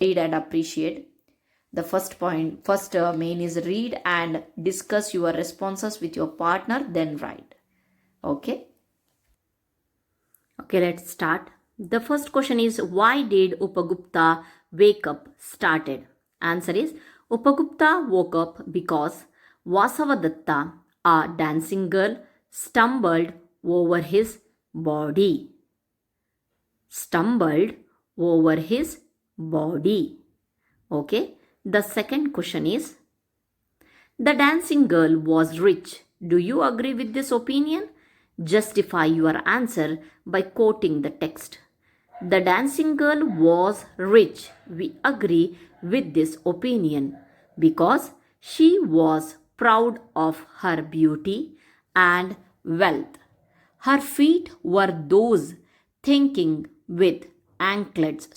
Read and appreciate. The first main is read and discuss your responses with your partner, then write. Okay. Okay, let's start. The first question is, why did Upagupta wake up? Started. Answer is, Upagupta woke up because Vasavadatta, a dancing girl, stumbled over his body. Stumbled over his body. Okay. The second question is, the dancing girl was rich. Do you agree with this opinion? Justify your answer by quoting the text. The dancing girl was rich. We agree with this opinion because she was proud of her beauty and wealth. Her feet were those tinkling with anklets.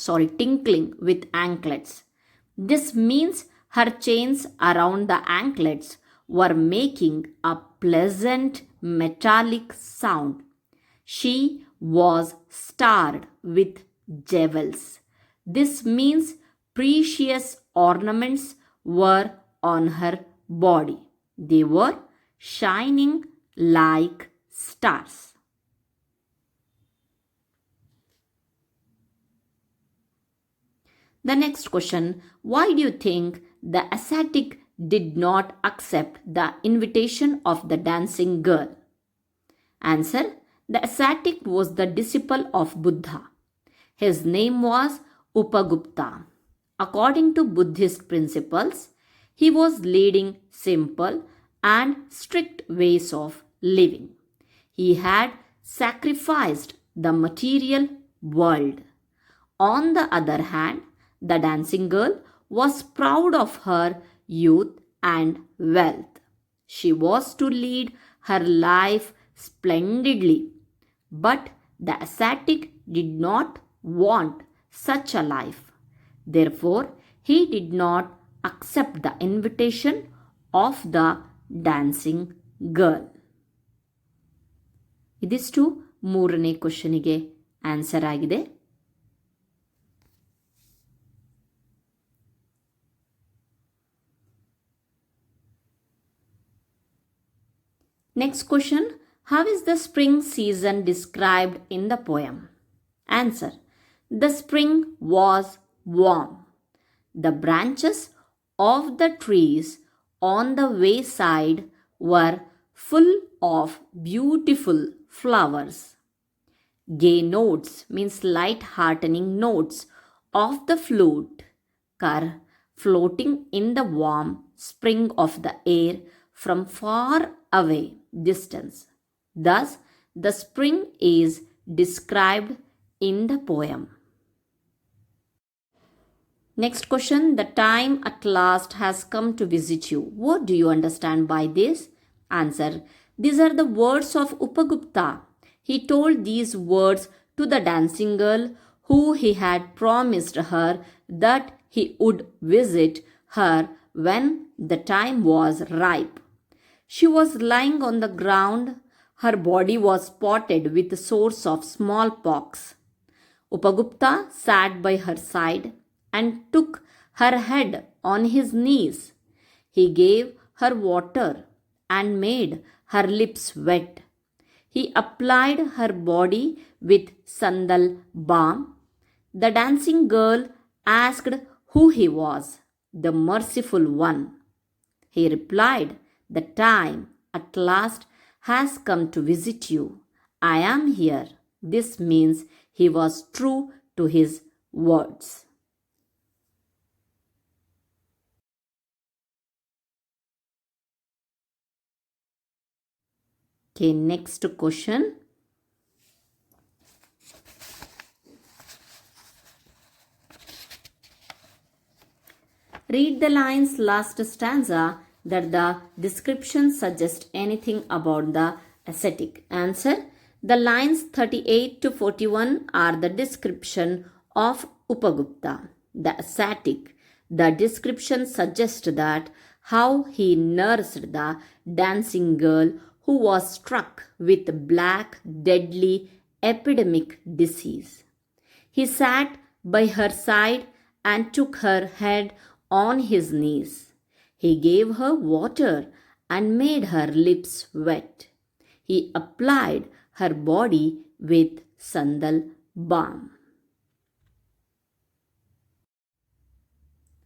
This means her chains around the anklets were making a pleasant metallic sound. She was starred with jewels. This means precious ornaments were on her body. They were shining like stars. The next question, why do you think the ascetic did not accept the invitation of the dancing girl? Answer, the ascetic was the disciple of Buddha. His name was Upagupta. According to Buddhist principles, he was leading simple and strict ways of living. He had sacrificed the material world. On the other hand, the dancing girl was proud of her youth and wealth. She was to lead her life splendidly. But the ascetic did not want such a life. Therefore, he did not accept the invitation of the dancing girl. ಇದಿಷ್ಟು ಮೂರನೇ ಕ್ವಶನಿಗೆ answer ಆಗಿದೆ. Next question, how is the spring season described in the poem? Answer, the spring was warm. The branches of the trees on the wayside were full of beautiful flowers. Gay notes means light-heartening notes of the flute are floating in the warm spring of the air from far away distance. Thus, the spring is described in the poem. Next question, the time at last has come to visit you. What do you understand by this? Answer, these are the words of Upagupta. He told these words to the dancing girl who he had promised her that he would visit her when the time was ripe. She was lying on the ground. Her body was spotted with sores of smallpox. Upagupta sat by her side and took her head on his knees. He gave her water and made her lips wet. He applied her body with sandal balm. The dancing girl asked who he was, the merciful one. He replied, the time at last has come to visit you. I am here. This means he was true to his words. Okay, next question. Read the lines last stanza that the description suggests anything about the ascetic. Answer, the lines 38 to 41 are the description of Upagupta, the ascetic. The description suggests that how he nursed the dancing girl who was struck with black deadly epidemic disease. He sat by her side and took her head on his knees. He gave her water and made her lips wet. He applied her body with sandal balm.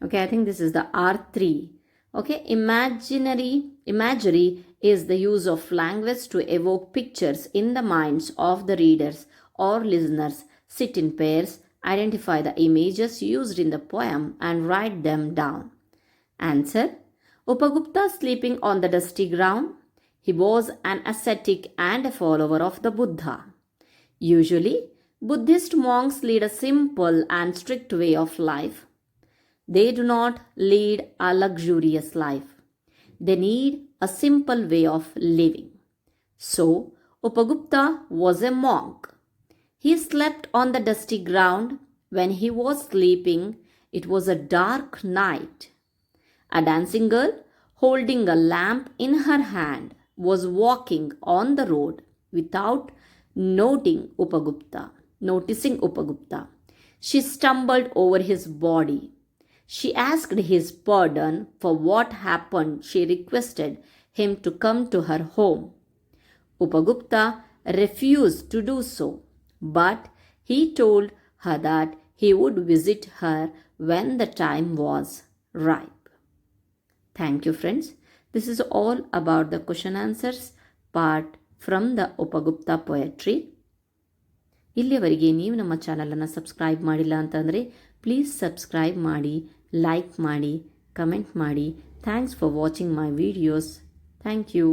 Okay, I think this is the R3. Okay, imagery is the use of language to evoke pictures in the minds of the readers or listeners. Sit in pairs, identify the images used in the poem and write them down. Answer: Upagupta sleeping on the dusty ground. He was an ascetic and a follower of the Buddha. Usually, Buddhist monks lead a simple and strict way of life. They do not lead a luxurious life. They need a simple way of living. So, Upagupta was a monk. He slept on the dusty ground. When he was sleeping, it was a dark night. A dancing girl, holding a lamp in her hand, was walking on the road without noticing Upagupta. She stumbled over his body. She asked his pardon for what happened. She requested him to come to her home. Upagupta refused to do so, but he told her that he would visit her when the time was ripe. Thank you, friends. This is all about the question answers part from the Upagupta poetry. ಇಲ್ಲಿಯವರೆಗೆ ನೀವು ನಮ್ಮ ಚಾನಲನ್ನು subscribe ಮಾಡಿಲ್ಲ ಅಂತಂದರೆ please subscribe ಮಾಡಿ, like ಮಾಡಿ, comment ಮಾಡಿ. Thanks for watching my videos. Thank you.